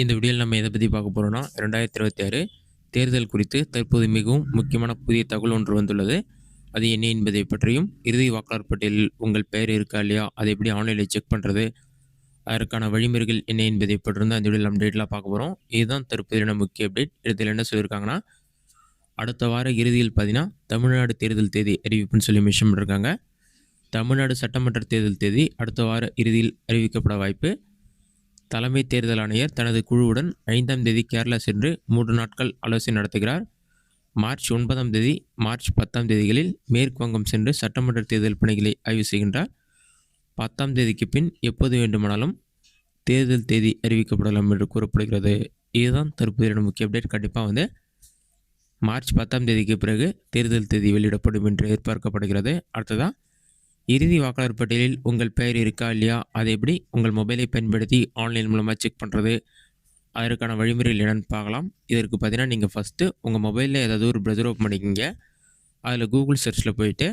இந்த வீடியோவில் நம்ம எதை பற்றி பார்க்க போகிறோம்னா 2026 தேர்தல் குறித்து தற்போது மிகவும் முக்கியமான புதிய தகவல் ஒன்று வந்துள்ளது. அது என்ன என்பதை பற்றியும், இறுதி வாக்காளர் பட்டியலில் உங்கள் பெயர் இருக்கா இல்லையா, அதை எப்படி ஆன்லைனில் செக் பண்ணுறது, அதற்கான வழிமுறைகள் என்ன என்பதை பற்றி தான் இந்த வீடியோவில் நம்ம டேட்டெலாம் பார்க்க போகிறோம். இதுதான் தற்போதையான முக்கிய அப்டேட். இதில் என்ன சொல்லியிருக்காங்கன்னா, அடுத்த வார இறுதியில் பார்த்தீங்கன்னா தமிழ்நாடு தேர்தல் தேதி அறிவிப்புன்னு சொல்லி மென்ஷன் பண்ணியிருக்காங்க. தமிழ்நாடு சட்டமன்ற தேர்தல் தேதி அடுத்த வார இறுதியில் அறிவிக்கப்பட வாய்ப்பு. தலைமை தேர்தல் ஆணையர் தனது குழுவுடன் 5ஆம் தேதி கேரளா சென்று 3 நாட்கள் ஆலோசனை நடத்துகிறார். மார்ச் 9ஆம் தேதி, மார்ச் 10ஆம் தேதிகளில் மேற்கு வங்கம் சென்று சட்டமன்ற தேர்தல் பணிகளை ஆய்வு செய்கின்றார். 10ஆம் தேதிக்கு பின் எப்போது வேண்டுமானாலும் தேர்தல் தேதி அறிவிக்கப்படலாம் என்று கூறப்படுகிறது. இதுதான் தற்போதைய முக்கிய அப்டேட். கண்டிப்பாக மார்ச் 10ஆம் தேதிக்கு பிறகு தேர்தல் தேதி வெளியிடப்படும் என்று எதிர்பார்க்கப்படுகிறது. அடுத்ததாக இறுதி வாக்காளர் பட்டியலில் உங்கள் பெயர் இருக்கா இல்லையா, அதை எப்படி உங்கள் மொபைலை பயன்படுத்தி ஆன்லைன் மூலமாக செக் பண்ணுறது, அதற்கான வழிமுறைகள் என்னென்னு பார்க்கலாம். இதற்கு பார்த்தீங்கன்னா நீங்கள் ஃபஸ்ட்டு உங்கள் மொபைலில் ஏதாவது ஒரு ப்ரௌசர் ஓப்பன் பண்ணிக்கிங்க. அதில் கூகுள் சர்ச்சில் போயிட்டு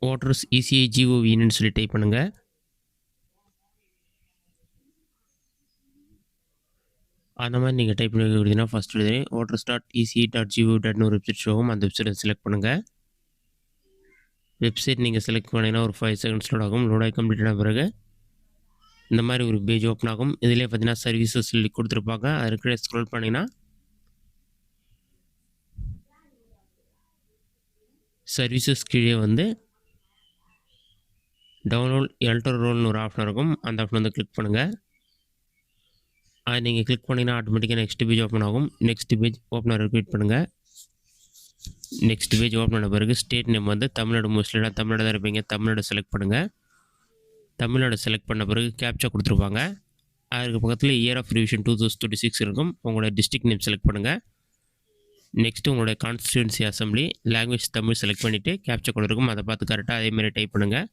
ஓட்டர்ஸ் ECIGOVன்னு சொல்லி டைப் பண்ணுங்கள். அந்த மாதிரி நீங்கள் டைப் பண்ணி கொடுத்தீங்கன்னா ஃபஸ்ட்டு voters.eci.gov.in ஒரு வெப்சைட் ஷோவும். அந்த வெப்சைட்டை செலக்ட் பண்ணுங்கள். வெப்சைட் நீங்கள் செலக்ட் பண்ணிங்கன்னா ஒரு 5 செகண்ட்ஸ் லோட் ஆகும். லோட் ஆகி கம்ப்ளீட் ஆன பிறகு இந்த மாதிரி ஒரு பேஜ் ஓப்பன் ஆகும். இதிலே பார்த்தீங்கன்னா சர்வீசஸ் சொல்லி கொடுத்துருப்பாங்க. அதுக்கு ஸ்க்ரோல் பண்ணிங்கன்னா சர்வீசஸ் கீழே டவுன்லோட் எலக்டோரல் ரோல்னு ஒரு ஆப்ஷன் இருக்கும். அந்த ஆப்ஷன் கிளிக் பண்ணுங்கள். அது நீங்கள் கிளிக் பண்ணிங்கன்னா ஆட்டோமேட்டிக்காக நெக்ஸ்ட் பேஜ் ஓப்பன் ஆகும். நெக்ஸ்ட் பேஜ் ஓப்பனர் ரிப்பீட் பண்ணுங்கள். நெக்ஸ்ட் பேஜ் ஓப்பன் ஆன பிறகு ஸ்டேட் நேம் தமிழ்நாடு, மோஸ்ட்லியாக தமிழ்நாடு தான் இருப்பீங்க. தமிழ்நாடு செலக்ட் பண்ணுங்கள். தமிழ்நாடு செலக்ட் பண்ண பிறகு கேப்சா கொடுத்துருப்பாங்க. அதுக்கு பக்கத்தில் இயர் ஆஃப் ரிவிஷன் 2026 இருக்கும். உங்களோட டிஸ்ட்ரிக்ட் நேம் செலக்ட் பண்ணுங்கள். நெக்ஸ்ட்டு உங்களுடைய constituency assembly language Tamil select பண்ணிவிட்டு கேப்சா கோட் இருக்கும். அதை பார்த்து கரெக்டாக அதேமாதிரி டைப் பண்ணுங்கள்.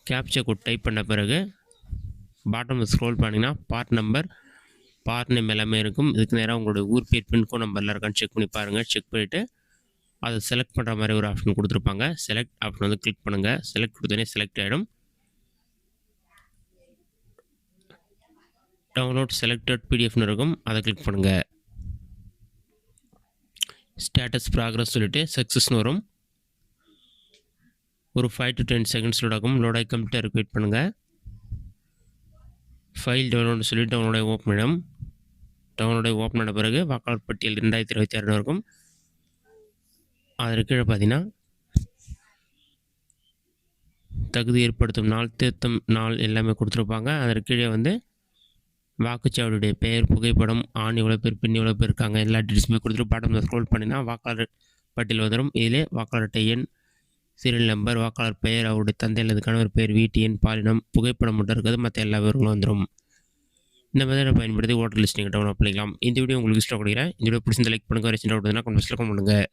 கேப்சா கோட் டைப் பண்ண பிறகு பாட்டமில் ஸ்க்ரோல் பண்ணிங்கன்னா பார்ட் நம்பர், பார்ட் நேம் எல்லாமே இருக்கும். இதுக்கு நேராக உங்களுடைய ஊர் பேர், பின்கோட் நம்பர்லாம் இருக்கான்னு செக் பண்ணி பாருங்கள். செக் பண்ணிவிட்டு அதை செலக்ட் பண்ணுற மாதிரி ஒரு ஆப்ஷன் கொடுத்துருப்பாங்க. செலக்ட் ஆப்ஷன் கிளிக் பண்ணுங்கள். செலக்ட் கொடுத்தோடனே செலக்ட் ஆகிடும். டவுன்லோட் செலக்டட் பிடிஎஃப்னு இருக்கும். அதை கிளிக் பண்ணுங்கள். ஸ்டேட்டஸ் ப்ராக்ரஸ் சொல்லிவிட்டு சக்ஸஸ்னு வரும். ஒரு 5 to 10 செகண்ட்ஸ் லோட் ஆகும். லோட் ஆகி கம்ப்ளீட்டாக ரிப்பீட் பண்ணுங்கள். ஃபைல் டவுன்லோடு சொல்லி டவுன்லோடாக ஓப்பன் ஆகிடும். டவுன்லோடாக ஓப்பன் ஆன பிறகு வாக்காளர் பட்டியல் 2026 இருக்கும். அதற்கு கீழே பார்த்தீங்கன்னா தகுதி ஏற்படுத்தும் நாள், திருத்தம் நாள் எல்லாமே கொடுத்துருப்பாங்க. அதற்கு கீழே வாக்குச்சாவடியுடைய பெயர், புகைப்படம், ஆண் எவ்வளோ பேர், பெண் எவ்வளோ பேர் இருக்காங்க, எல்லா டீட்டெயில்ஸுமே கொடுத்துட்டு பாட்டமில் ஸ்க்ரோல் பண்ணினா வாக்காளர் பட்டியல் வந்துடும். இதிலே வாக்காளர் அட்டை எண், சீரியல் நம்பர், வாக்காளர் பெயர், அவருடைய தந்தை அல்லது கணவர் பெயர், வீட்டு எண், பாலினம், புகைப்படம் மட்டும் இருக்கிறது. மற்ற எல்லா விவரங்களும் வந்துடும். இந்த மெத்தடை பயன்படுத்தி ஓட்டர் லிஸ்ட் நீங்கள் டவுன்லோட் பண்ணிக்கலாம். இந்த வீடியோ உங்களுக்கு இஷ்டம் கொடுக்குறேன். இந்த வீடியோ பிடிச்சிருந்த லைக் பண்ணுங்கள். ரெசிடென்ட் அவுட் கமெண்ட் பண்ணுங்கள்.